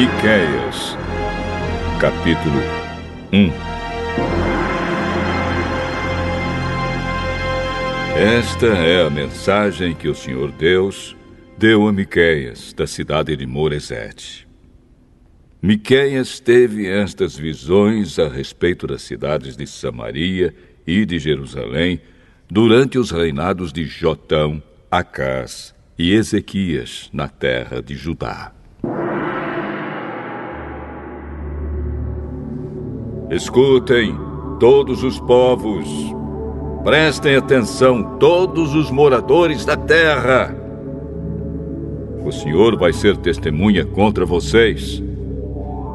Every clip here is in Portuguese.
Miqueias, capítulo 1. Esta é a mensagem que o Senhor Deus deu a Miqueias, da cidade de Moresete. Miqueias teve estas visões a respeito das cidades de Samaria e de Jerusalém durante os reinados de Jotão, Acás e Ezequias na terra de Judá. Escutem, todos os povos, prestem atenção, todos os moradores da terra. O Senhor vai ser testemunha contra vocês.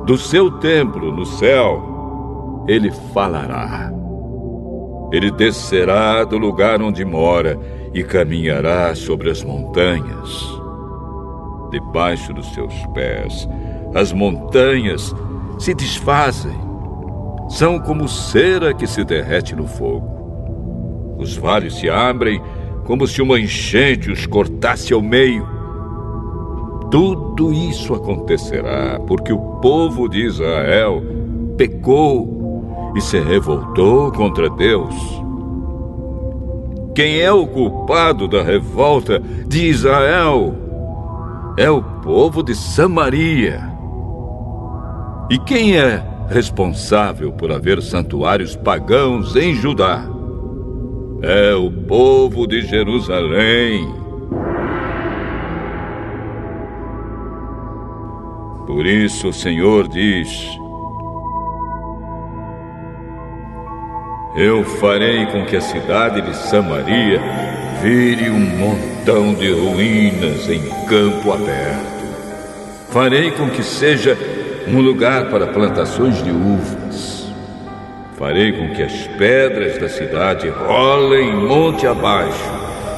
Do seu templo no céu, Ele falará. Ele descerá do lugar onde mora e caminhará sobre as montanhas. Debaixo dos seus pés, as montanhas se desfazem. São como cera que se derrete no fogo. Os vales se abrem como se uma enchente os cortasse ao meio. Tudo isso acontecerá porque o povo de Israel pecou e se revoltou contra Deus. Quem é o culpado da revolta de Israel? É o povo de Samaria. E quem é responsável por haver santuários pagãos em Judá? É o povo de Jerusalém. Por isso o Senhor diz: eu farei com que a cidade de Samaria vire um montão de ruínas em campo aberto. Farei com que seja um lugar para plantações de uvas. Farei com que as pedras da cidade rolem monte abaixo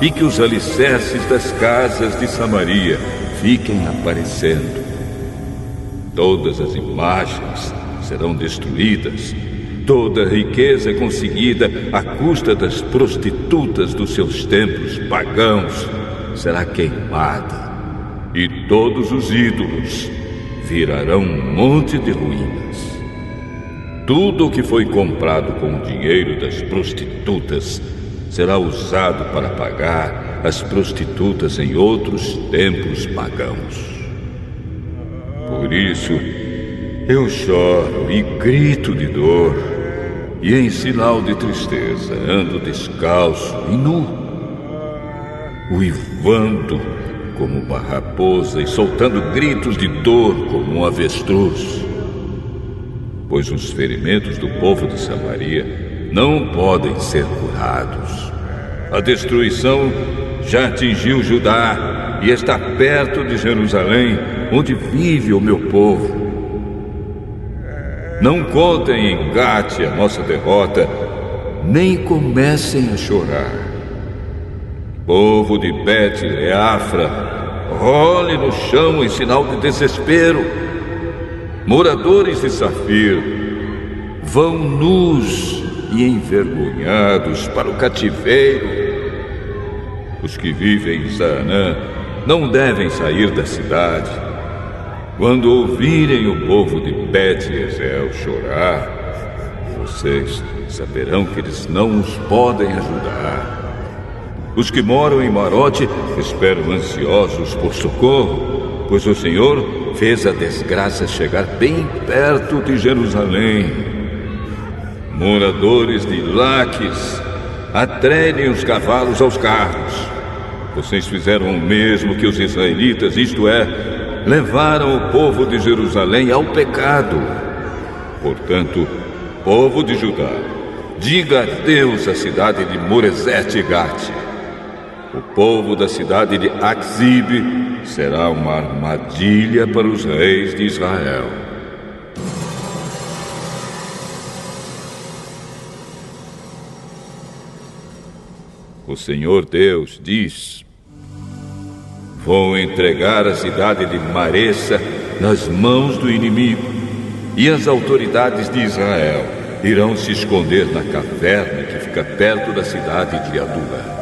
e que os alicerces das casas de Samaria fiquem aparecendo. Todas as imagens serão destruídas. Toda a riqueza conseguida à custa das prostitutas dos seus templos pagãos será queimada. E todos os ídolos virarão um monte de ruínas. Tudo o que foi comprado com o dinheiro das prostitutas será usado para pagar as prostitutas em outros templos pagãos. Por isso, eu choro e grito de dor, e em sinal de tristeza ando descalço e nu, uivando como uma raposa e soltando gritos de dor como um avestruz. Pois os ferimentos do povo de Samaria não podem ser curados. A destruição já atingiu Judá e está perto de Jerusalém, onde vive o meu povo. Não contem em Gate a nossa derrota, nem comecem a chorar. Povo de Bet-Leafra, role no chão em sinal de desespero. Moradores de Safir, vão nus e envergonhados para o cativeiro. Os que vivem em Zaanã não devem sair da cidade. Quando ouvirem o povo de Bet-Ezel chorar, vocês saberão que eles não os podem ajudar. Os que moram em Marote esperam ansiosos por socorro, pois o Senhor fez a desgraça chegar bem perto de Jerusalém. Moradores de Laques, atrelhem os cavalos aos carros. Vocês fizeram o mesmo que os israelitas, isto é, levaram o povo de Jerusalém ao pecado. Portanto, povo de Judá, diga adeus à cidade de Moresete e Gate. O povo da cidade de Axibe será uma armadilha para os reis de Israel. O Senhor Deus diz: vou entregar a cidade de Maressa nas mãos do inimigo, e as autoridades de Israel irão se esconder na caverna que fica perto da cidade de Adula.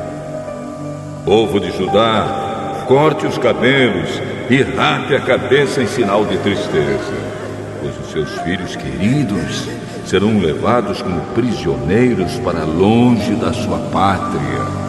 Povo de Judá, corte os cabelos e rape a cabeça em sinal de tristeza, pois os seus filhos queridos serão levados como prisioneiros para longe da sua pátria.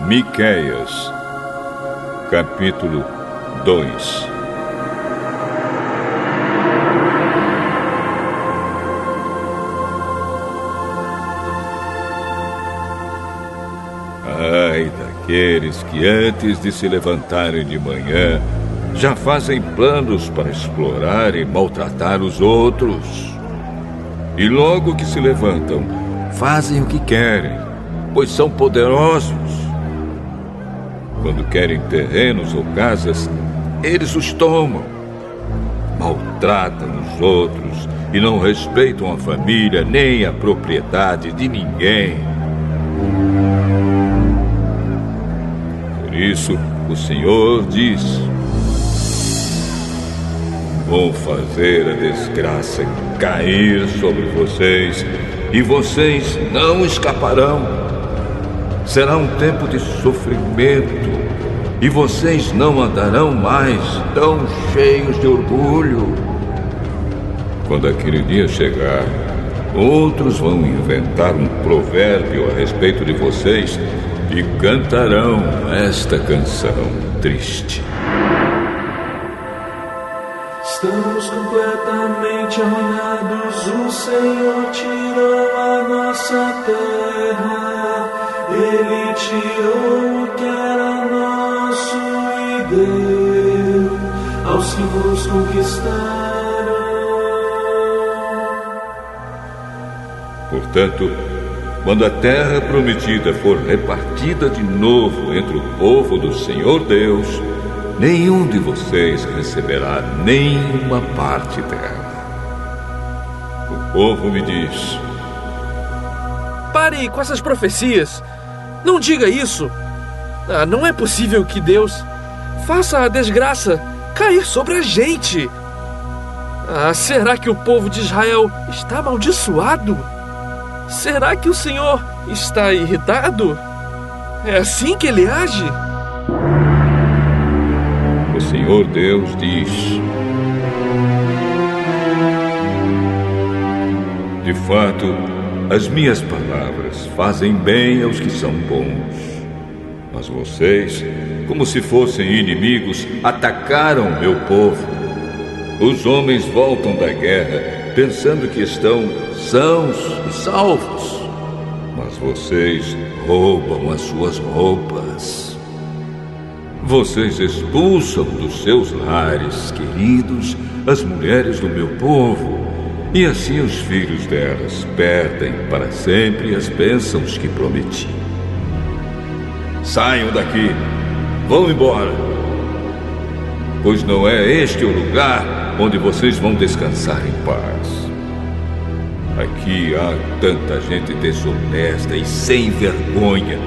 Miqueias, capítulo 2. Ai daqueles que antes de se levantarem de manhã já fazem planos para explorar e maltratar os outros. E logo que se levantam, fazem o que querem, pois são poderosos. Quando querem terrenos ou casas, eles os tomam. Maltratam os outros e não respeitam a família nem a propriedade de ninguém. Por isso, o Senhor diz: vou fazer a desgraça cair sobre vocês e vocês não escaparão. Será um tempo de sofrimento e vocês não andarão mais tão cheios de orgulho. Quando aquele dia chegar, outros vão inventar um provérbio a respeito de vocês e cantarão esta canção triste. Estamos completamente arruinados, o Senhor tirou a nossa terra. Ele tirou o que era nosso e deu aos que nos conquistaram. Portanto, quando a terra prometida for repartida de novo entre o povo do Senhor Deus, nenhum de vocês receberá nenhuma parte dela. O povo me diz: pare com essas profecias. Não diga isso. Não é possível que Deus faça a desgraça cair sobre a gente. Será que o povo de Israel está amaldiçoado? Será que o Senhor está irritado? É assim que ele age? O Senhor Deus diz: de fato, as minhas palavras fazem bem aos que são bons. Mas vocês, como se fossem inimigos, atacaram meu povo. Os homens voltam da guerra pensando que estão sãos e salvos. Mas vocês roubam as suas roupas. Vocês expulsam dos seus lares queridos as mulheres do meu povo. E assim os filhos delas perdem para sempre as bênçãos que prometi. Saiam daqui, vão embora, pois não é este o lugar onde vocês vão descansar em paz. Aqui há tanta gente desonesta e sem vergonha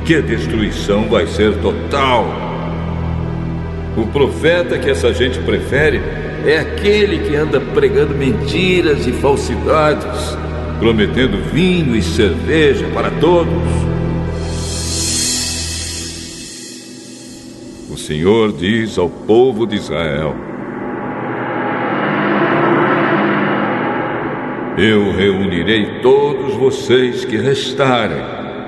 que a destruição vai ser total. O profeta que essa gente prefere é aquele que anda pregando mentiras e falsidades, prometendo vinho e cerveja para todos. O Senhor diz ao povo de Israel: eu reunirei todos vocês que restarem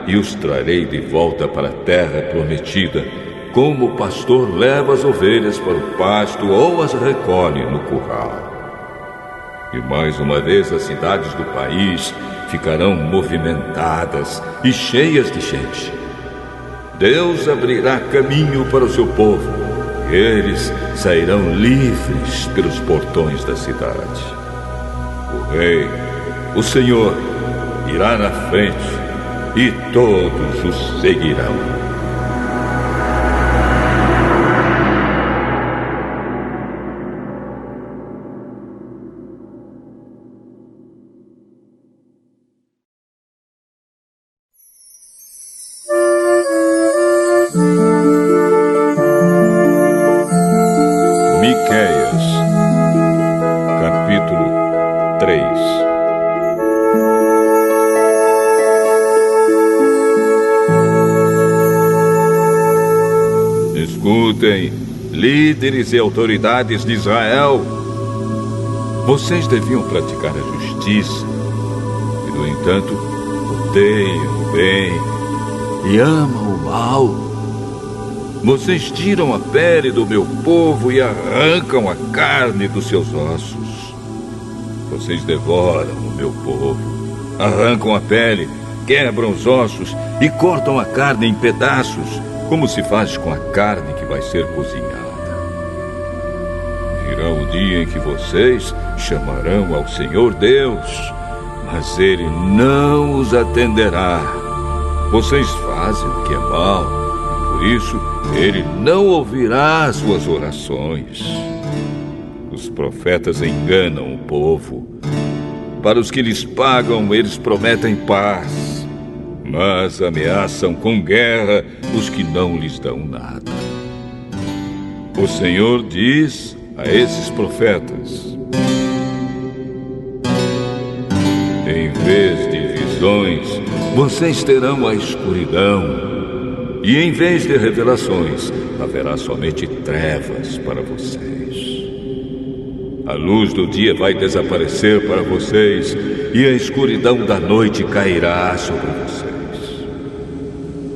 e os trarei de volta para a terra prometida, como o pastor leva as ovelhas para o pasto ou as recolhe no curral. E mais uma vez as cidades do país ficarão movimentadas e cheias de gente. Deus abrirá caminho para o seu povo, e eles sairão livres pelos portões da cidade. O Rei, o Senhor, irá na frente e todos os seguirão. Escutem, líderes e autoridades de Israel. Vocês deviam praticar a justiça e, no entanto, odeiam o bem e amam o mal. Vocês tiram a pele do meu povo e arrancam a carne dos seus ossos. Vocês devoram o meu povo, arrancam a pele, quebram os ossos e cortam a carne em pedaços, como se faz com a carne que vai ser cozinhada. Virá o dia em que vocês chamarão ao Senhor Deus, mas Ele não os atenderá. Vocês fazem o que é mal, e por isso Ele não ouvirá as suas orações. Os profetas enganam o povo. Para os que lhes pagam, eles prometem paz, mas ameaçam com guerra os que não lhes dão nada. O Senhor diz a esses profetas: em vez de visões, vocês terão a escuridão. E em vez de revelações, haverá somente trevas para vocês. A luz do dia vai desaparecer para vocês e a escuridão da noite cairá sobre vocês.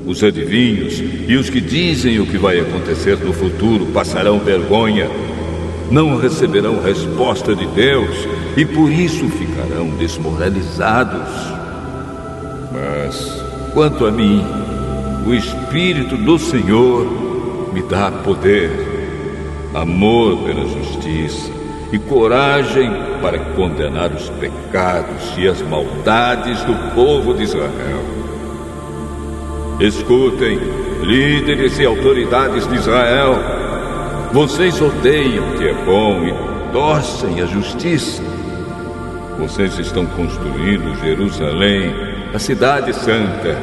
Os adivinhos e os que dizem o que vai acontecer no futuro passarão vergonha. Não receberão resposta de Deus e por isso ficarão desmoralizados. Mas, quanto a mim, o Espírito do Senhor me dá poder, amor pela justiça e coragem para condenar os pecados e as maldades do povo de Israel. Escutem, líderes e autoridades de Israel. Vocês odeiam o que é bom e torcem a justiça. Vocês estão construindo Jerusalém, a cidade santa,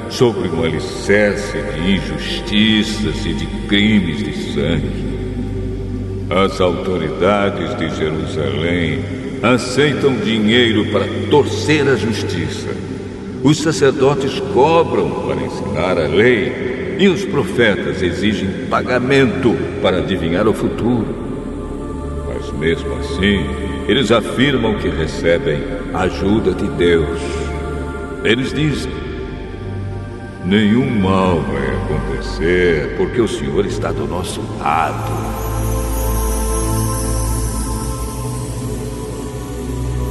sobre um alicerce de injustiças e de crimes de sangue. As autoridades de Jerusalém aceitam dinheiro para torcer a justiça. Os sacerdotes cobram para ensinar a lei e os profetas exigem pagamento para adivinhar o futuro. Mas mesmo assim, eles afirmam que recebem a ajuda de Deus. Eles dizem: nenhum mal vai acontecer porque o Senhor está do nosso lado.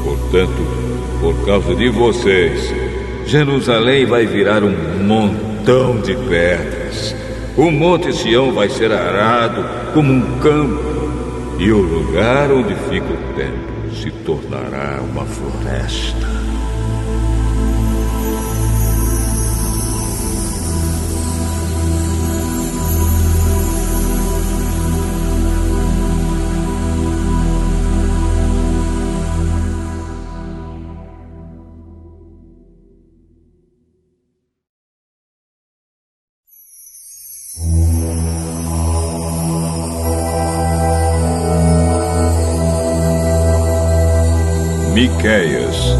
Portanto, por causa de vocês, Jerusalém vai virar um montão de pedras. O Monte Sião vai ser arado como um campo, e o lugar onde fica o templo se tornará uma floresta. Miqueias,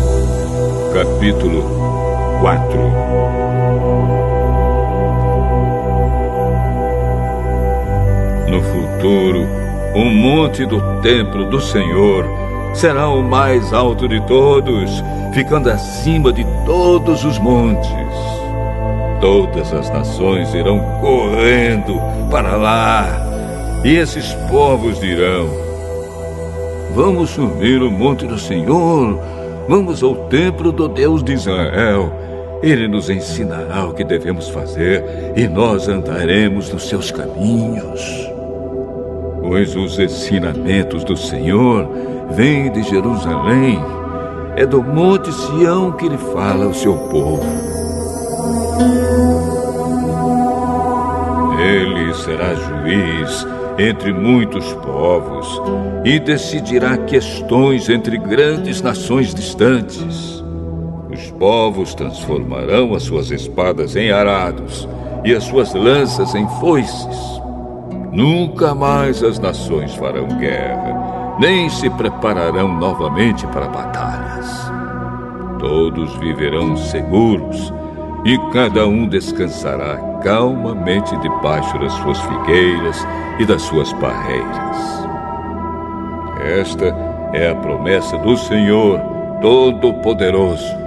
capítulo 4. No futuro, o monte do templo do Senhor será o mais alto de todos, ficando acima de todos os montes. Todas as nações irão correndo para lá, e esses povos dirão: vamos subir o monte do Senhor, vamos ao templo do Deus de Israel. Ele nos ensinará o que devemos fazer e nós andaremos nos seus caminhos. Pois os ensinamentos do Senhor vêm de Jerusalém, é do monte Sião que ele fala ao seu povo. Ele será juiz entre muitos povos e decidirá questões entre grandes nações distantes. Os povos transformarão as suas espadas em arados e as suas lanças em foices. Nunca mais as nações farão guerra, nem se prepararão novamente para batalhas. Todos viverão seguros e cada um descansará calmamente debaixo das suas figueiras e das suas parreiras. Esta é a promessa do Senhor Todo-Poderoso.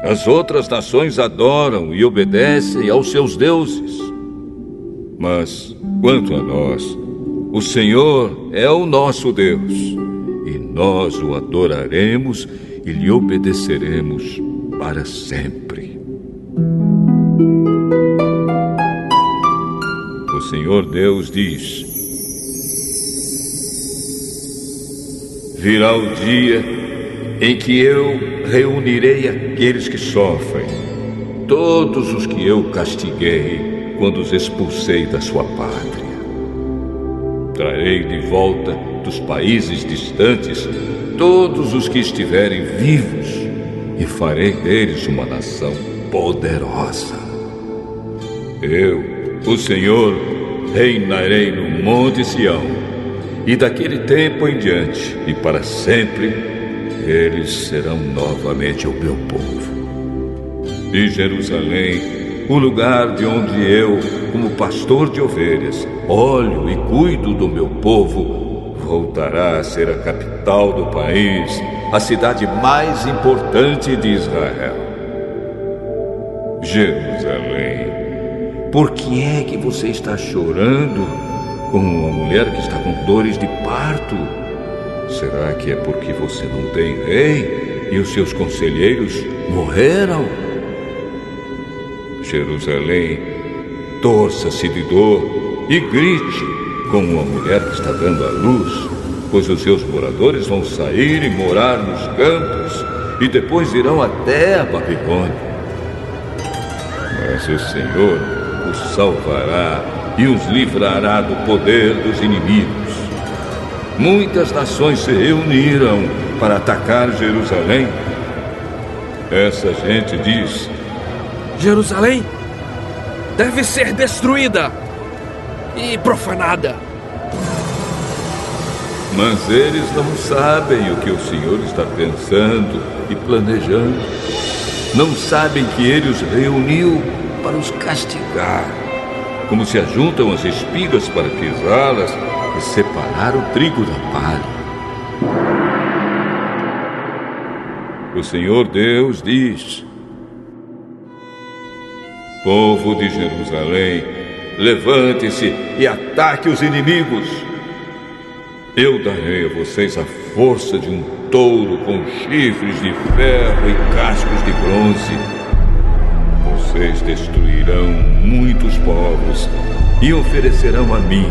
As outras nações adoram e obedecem aos seus deuses. Mas, quanto a nós, o Senhor é o nosso Deus, e nós o adoraremos e lhe obedeceremos para sempre. O Senhor Deus diz: virá o dia em que eu reunirei aqueles que sofrem, todos os que eu castiguei quando os expulsei da sua pátria. Trarei de volta dos países distantes todos os que estiverem vivos e farei deles uma nação poderosa. Eu, o Senhor, reinarei no Monte Sião, e daquele tempo em diante e para sempre eles serão novamente o meu povo. E Jerusalém, o lugar de onde eu, como pastor de ovelhas, olho e cuido do meu povo, voltará a ser a capital do país, a cidade mais importante de Israel. Jerusalém, por que é que você está chorando como uma mulher que está com dores de parto? Será que é porque você não tem rei e os seus conselheiros morreram? Jerusalém, torça-se de dor e grite como uma mulher que está dando à luz, pois os seus moradores vão sair e morar nos campos e depois irão até a Babilônia. Mas o Senhor os salvará e os livrará do poder dos inimigos. Muitas nações se reuniram para atacar Jerusalém. Essa gente diz: Jerusalém deve ser destruída e profanada. Mas eles não sabem o que o Senhor está pensando e planejando. Não sabem que Ele os reuniu para os castigar, como se ajuntam as espigas para pisá-las e separar o trigo da palha. O Senhor Deus diz: povo de Jerusalém, levante-se e ataque os inimigos. Eu darei a vocês a força de um touro com chifres de ferro e cascos de bronze. Vocês destruirão muitos povos e oferecerão a mim,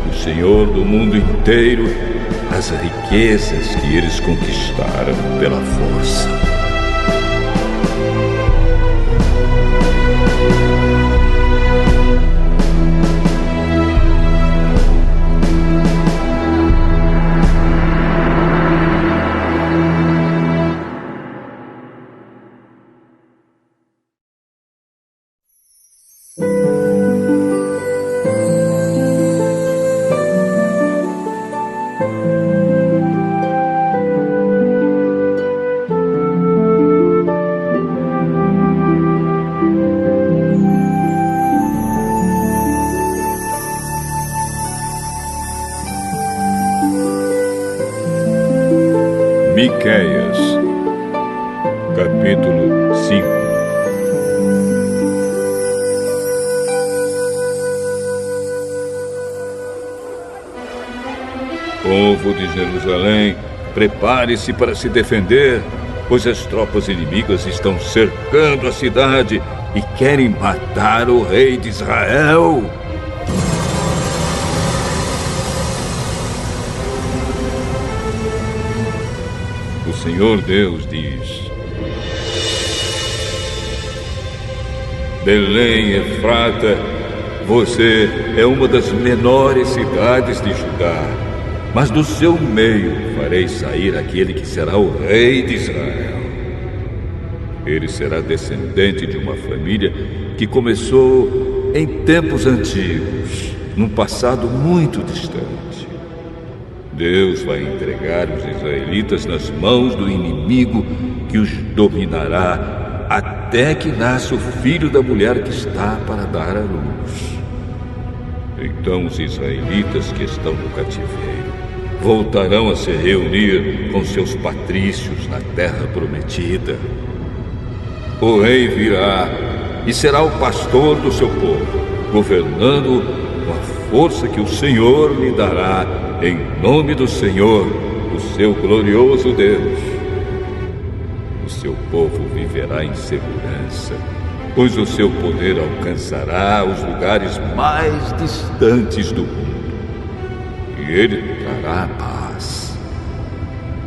o Senhor do mundo inteiro, as riquezas que eles conquistaram pela força. Miqueias, capítulo 5. Povo de Jerusalém, prepare-se para se defender, pois as tropas inimigas estão cercando a cidade e querem matar o rei de Israel. O Senhor Deus diz: Belém, Efrata, você é uma das menores cidades de Judá, mas do seu meio farei sair aquele que será o rei de Israel. Ele será descendente de uma família que começou em tempos antigos, num passado muito distante. Deus vai entregar os israelitas nas mãos do inimigo que os dominará até até que nasça o filho da mulher que está para dar à luz. Então os israelitas que estão no cativeiro voltarão a se reunir com seus patrícios na terra prometida. O rei virá e será o pastor do seu povo, governando com a força que o Senhor lhe dará, em nome do Senhor, o seu glorioso Deus. O seu povo viverá em segurança, pois o seu poder alcançará os lugares mais distantes do mundo. E ele trará paz.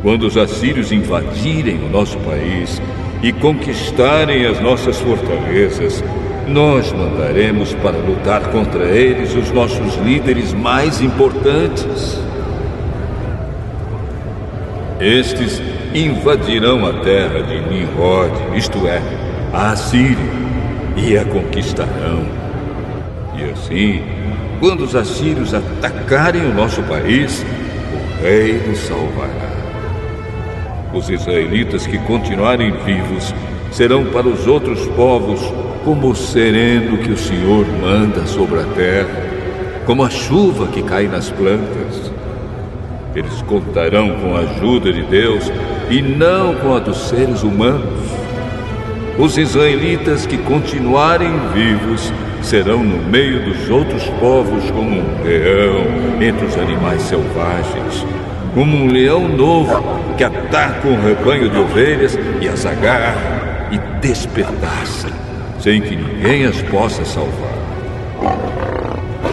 Quando os assírios invadirem o nosso país e conquistarem as nossas fortalezas, nós mandaremos para lutar contra eles os nossos líderes mais importantes. Estes invadirão a terra de Nimrod, isto é, a Assíria, e a conquistarão. E assim, quando os assírios atacarem o nosso país, o rei nos salvará. Os israelitas que continuarem vivos serão para os outros povos como o sereno que o Senhor manda sobre a terra, como a chuva que cai nas plantas. Eles contarão com a ajuda de Deus e não com a dos seres humanos. Os israelitas que continuarem vivos serão no meio dos outros povos como um leão entre os animais selvagens, como um leão novo que ataca um rebanho de ovelhas e as agarra e despedaça, sem que ninguém as possa salvar.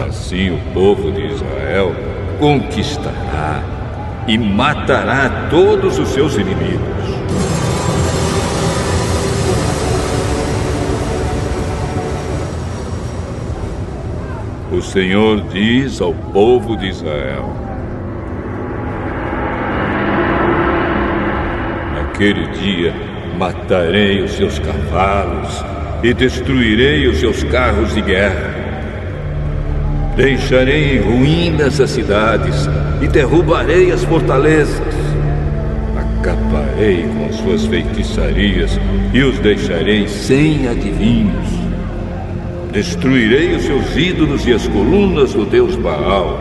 Assim o povo de Israel conquistará e matará todos os seus inimigos. O Senhor diz ao povo de Israel: naquele dia matarei os seus cavalos e destruirei os seus carros de guerra. Deixarei em ruínas as cidades e derrubarei as fortalezas. Acabarei com as suas feitiçarias e os deixarei sem adivinhos. Destruirei os seus ídolos e as colunas do deus Baal,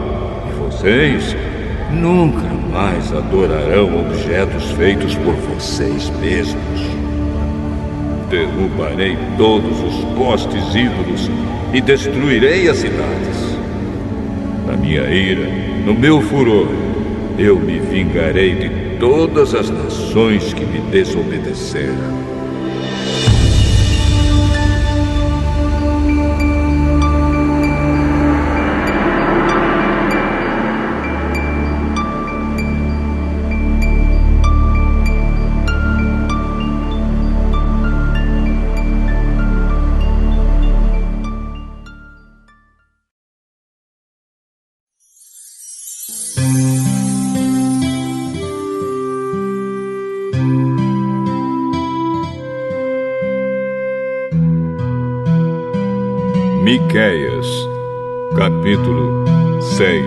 e vocês nunca mais adorarão objetos feitos por vocês mesmos. Derrubarei todos os postes ídolos e destruirei as cidades. Na minha ira, no meu furor, eu me vingarei de todas as nações que me desobedeceram. Miqueias, capítulo 6.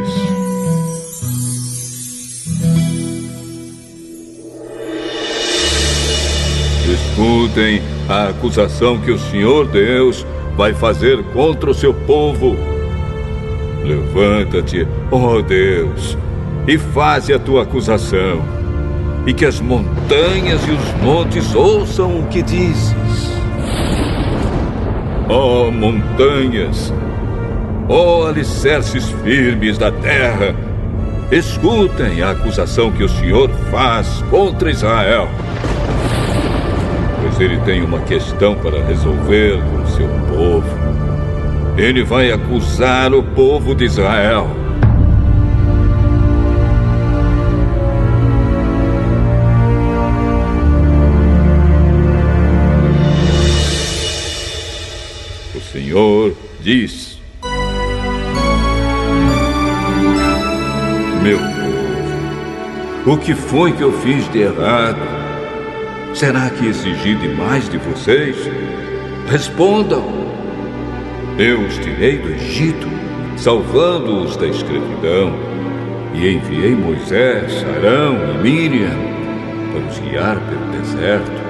Escutem a acusação que o Senhor Deus vai fazer contra o seu povo. Levanta-te, ó Deus, e faze a tua acusação, e que as montanhas e os montes ouçam o que dizes. Ó montanhas, ó alicerces firmes da terra, escutem a acusação que o Senhor faz contra Israel. Pois ele tem uma questão para resolver com o seu povo. Ele vai acusar o povo de Israel. O Senhor diz: meu povo, o que foi que eu fiz de errado? Será que exigi demais de vocês? Respondam. Eu os tirei do Egito, salvando-os da escravidão, e enviei Moisés, Arão e Miriam para os guiar pelo deserto.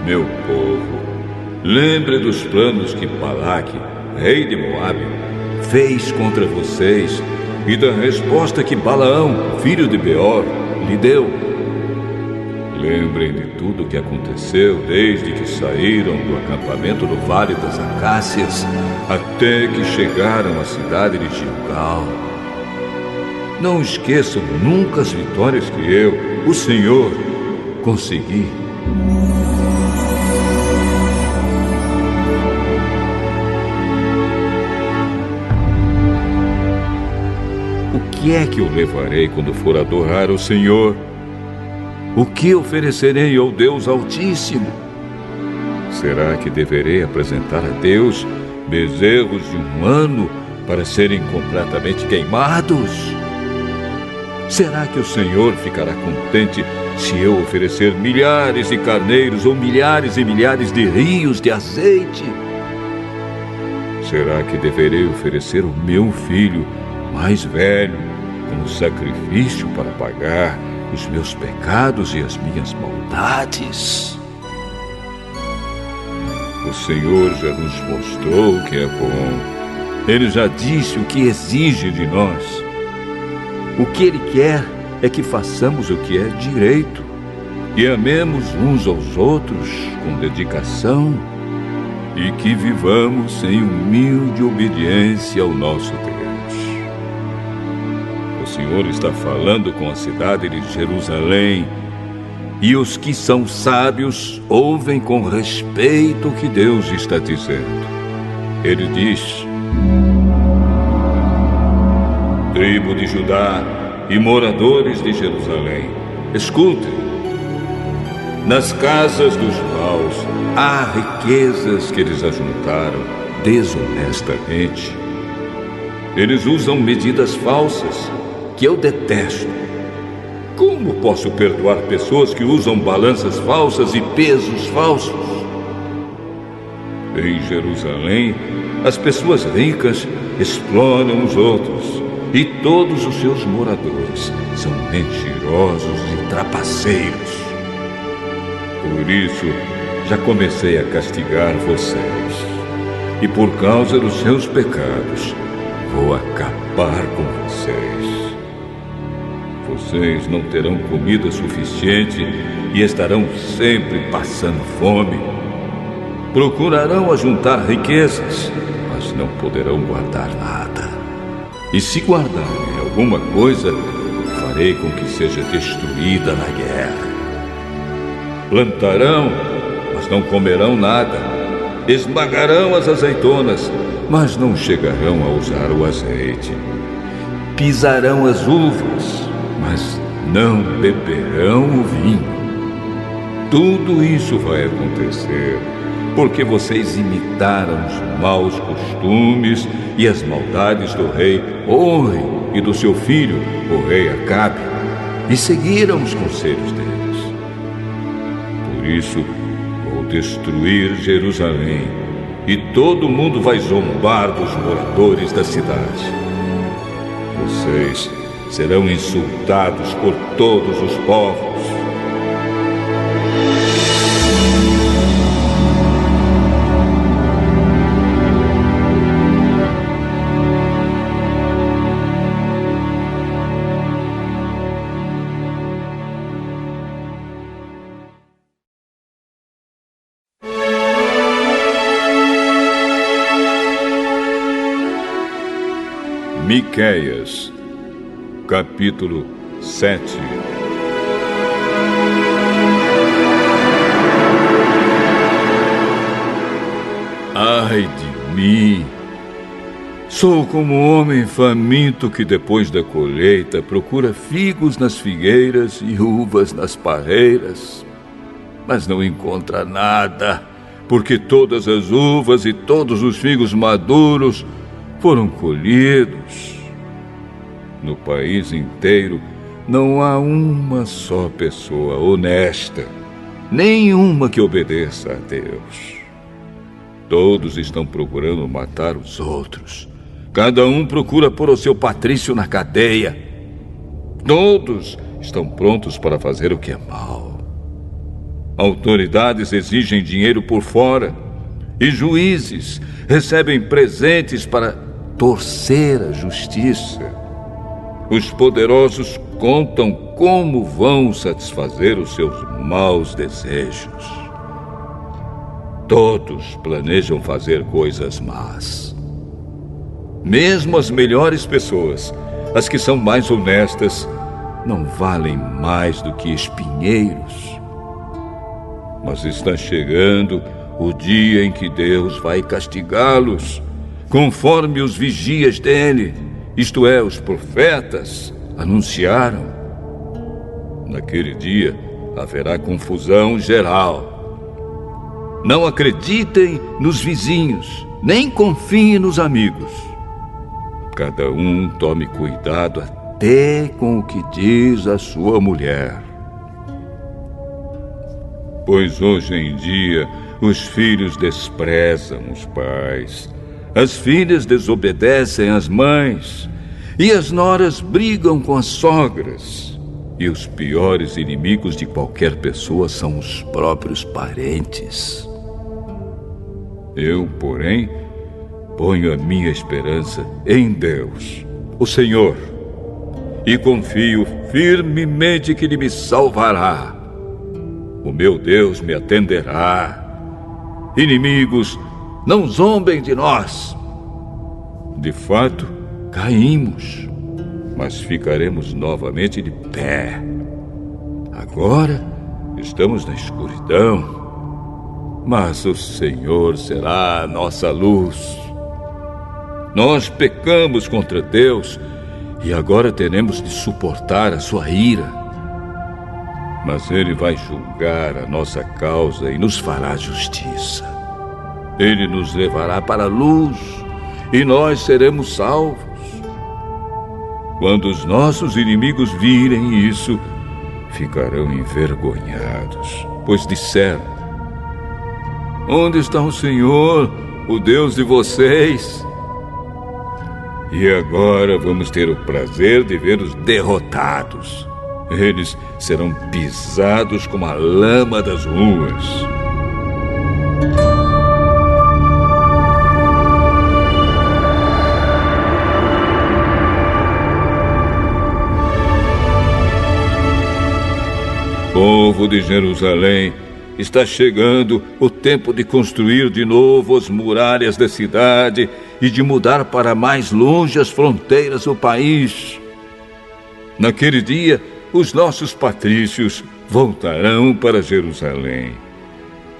Meu povo, lembre dos planos que Balaque, rei de Moabe, fez contra vocês e da resposta que Balaão, filho de Beor, lhe deu. Lembrem de tudo o que aconteceu desde que saíram do acampamento no Vale das Acácias até que chegaram à cidade de Gilgal. Não esqueçam nunca as vitórias que eu, o Senhor, consegui. O que é que eu levarei quando for adorar o Senhor? O que oferecerei ao Deus Altíssimo? Será que deverei apresentar a Deus bezerros de 1 ano para serem completamente queimados? Será que o Senhor ficará contente se eu oferecer milhares de carneiros ou milhares e milhares de rios de azeite? Será que deverei oferecer o meu filho mais velho como sacrifício para pagar os meus pecados e as minhas maldades? O Senhor já nos mostrou o que é bom. Ele já disse o que exige de nós. O que Ele quer é que façamos o que é direito e amemos uns aos outros com dedicação e que vivamos em humilde obediência ao nosso Deus. O Senhor está falando com a cidade de Jerusalém e os que são sábios ouvem com respeito o que Deus está dizendo. Ele diz: tribo de Judá e moradores de Jerusalém, escutem. Nas casas dos maus há riquezas que eles ajuntaram desonestamente. Eles usam medidas falsas que eu detesto. Como posso perdoar pessoas que usam balanças falsas e pesos falsos? Em Jerusalém, as pessoas ricas exploram os outros e todos os seus moradores são mentirosos e trapaceiros. Por isso, já comecei a castigar vocês. E por causa dos seus pecados, vou acabar com vocês. Vocês não terão comida suficiente e estarão sempre passando fome. Procurarão ajuntar riquezas, mas não poderão guardar nada. E se guardarem alguma coisa, farei com que seja destruída na guerra. Plantarão, mas não comerão nada. Esmagarão as azeitonas, mas não chegarão a usar o azeite. Pisarão as uvas, mas não beberão o vinho. Tudo isso vai acontecer porque vocês imitaram os maus costumes e as maldades do rei Omri e do seu filho, o rei Acabe, e seguiram os conselhos deles. Por isso, vou destruir Jerusalém e todo mundo vai zombar dos moradores da cidade. Vocês serão insultados por todos os povos. Miqueias, capítulo 7. Ai de mim! Sou como um homem faminto que depois da colheita procura figos nas figueiras e uvas nas parreiras, mas não encontra nada, porque todas as uvas e todos os figos maduros foram colhidos. No país inteiro não há uma só pessoa honesta, nenhuma que obedeça a Deus. Todos estão procurando matar os outros. Cada um procura pôr o seu patrício na cadeia. Todos estão prontos para fazer o que é mal. Autoridades exigem dinheiro por fora e juízes recebem presentes para torcer a justiça. Os poderosos contam como vão satisfazer os seus maus desejos. Todos planejam fazer coisas más. Mesmo as melhores pessoas, as que são mais honestas, não valem mais do que espinheiros. Mas está chegando o dia em que Deus vai castigá-los, conforme os vigias dele, isto é, os profetas, anunciaram. Naquele dia haverá confusão geral. Não acreditem nos vizinhos, nem confiem nos amigos. Cada um tome cuidado até com o que diz a sua mulher. Pois hoje em dia os filhos desprezam os pais, as filhas desobedecem às mães, e as noras brigam com as sogras. E os piores inimigos de qualquer pessoa são os próprios parentes. Eu, porém, ponho a minha esperança em Deus, o Senhor, e confio firmemente que Ele me salvará. O meu Deus me atenderá. Inimigos, não zombem de nós. De fato, caímos, mas ficaremos novamente de pé. Agora estamos na escuridão, mas o Senhor será a nossa luz. Nós pecamos contra Deus e agora teremos de suportar a sua ira. Mas Ele vai julgar a nossa causa e nos fará justiça. Ele nos levará para a luz e nós seremos salvos. Quando os nossos inimigos virem isso, ficarão envergonhados, pois disseram: onde está o Senhor, o Deus de vocês? E agora vamos ter o prazer de vê-los derrotados. Eles serão pisados como a lama das ruas. Povo de Jerusalém, está chegando o tempo de construir de novo as muralhas da cidade e de mudar para mais longe as fronteiras do país. Naquele dia, os nossos patrícios voltarão para Jerusalém.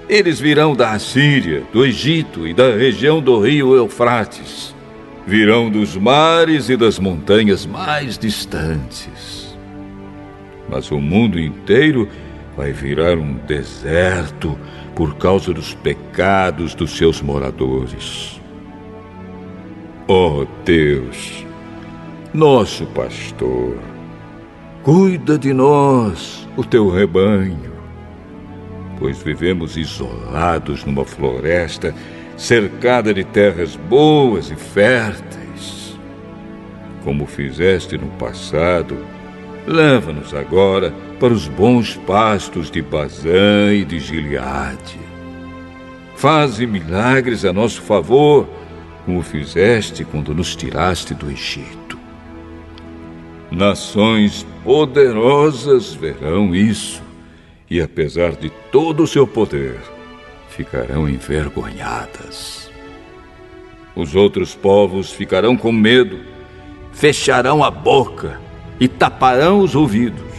Eles virão da Assíria, do Egito e da região do rio Eufrates. Virão dos mares e das montanhas mais distantes. Mas o mundo inteiro vai virar um deserto por causa dos pecados dos seus moradores. Ó Deus, nosso pastor, cuida de nós, o teu rebanho, pois vivemos isolados numa floresta cercada de terras boas e férteis. Como fizeste no passado, leva-nos agora para os bons pastos de Bazã e de Gileade. Faze milagres a nosso favor, como fizeste quando nos tiraste do Egito. Nações poderosas verão isso, e apesar de todo o seu poder, ficarão envergonhadas. Os outros povos ficarão com medo, fecharão a boca e taparão os ouvidos.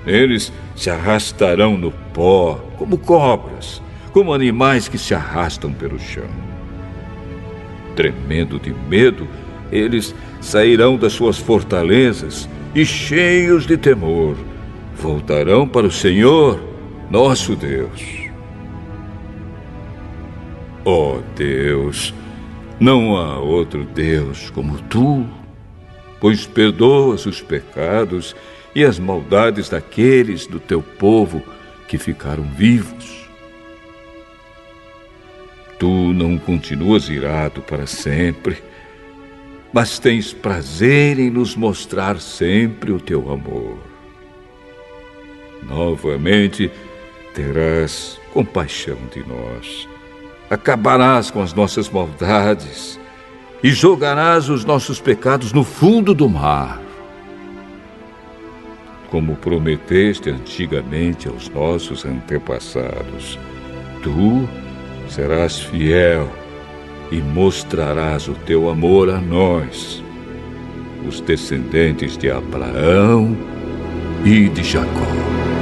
Eles se arrastarão no pó como cobras, como animais que se arrastam pelo chão. Tremendo de medo, eles sairão das suas fortalezas e, cheios de temor, voltarão para o Senhor, nosso Deus. Ó Deus, não há outro Deus como tu, pois perdoas os pecados e as maldades daqueles do teu povo que ficaram vivos. Tu não continuas irado para sempre, mas tens prazer em nos mostrar sempre o teu amor. Novamente, terás compaixão de nós, acabarás com as nossas maldades e jogarás os nossos pecados no fundo do mar. Como prometeste antigamente aos nossos antepassados, tu serás fiel e mostrarás o teu amor a nós, os descendentes de Abraão e de Jacó.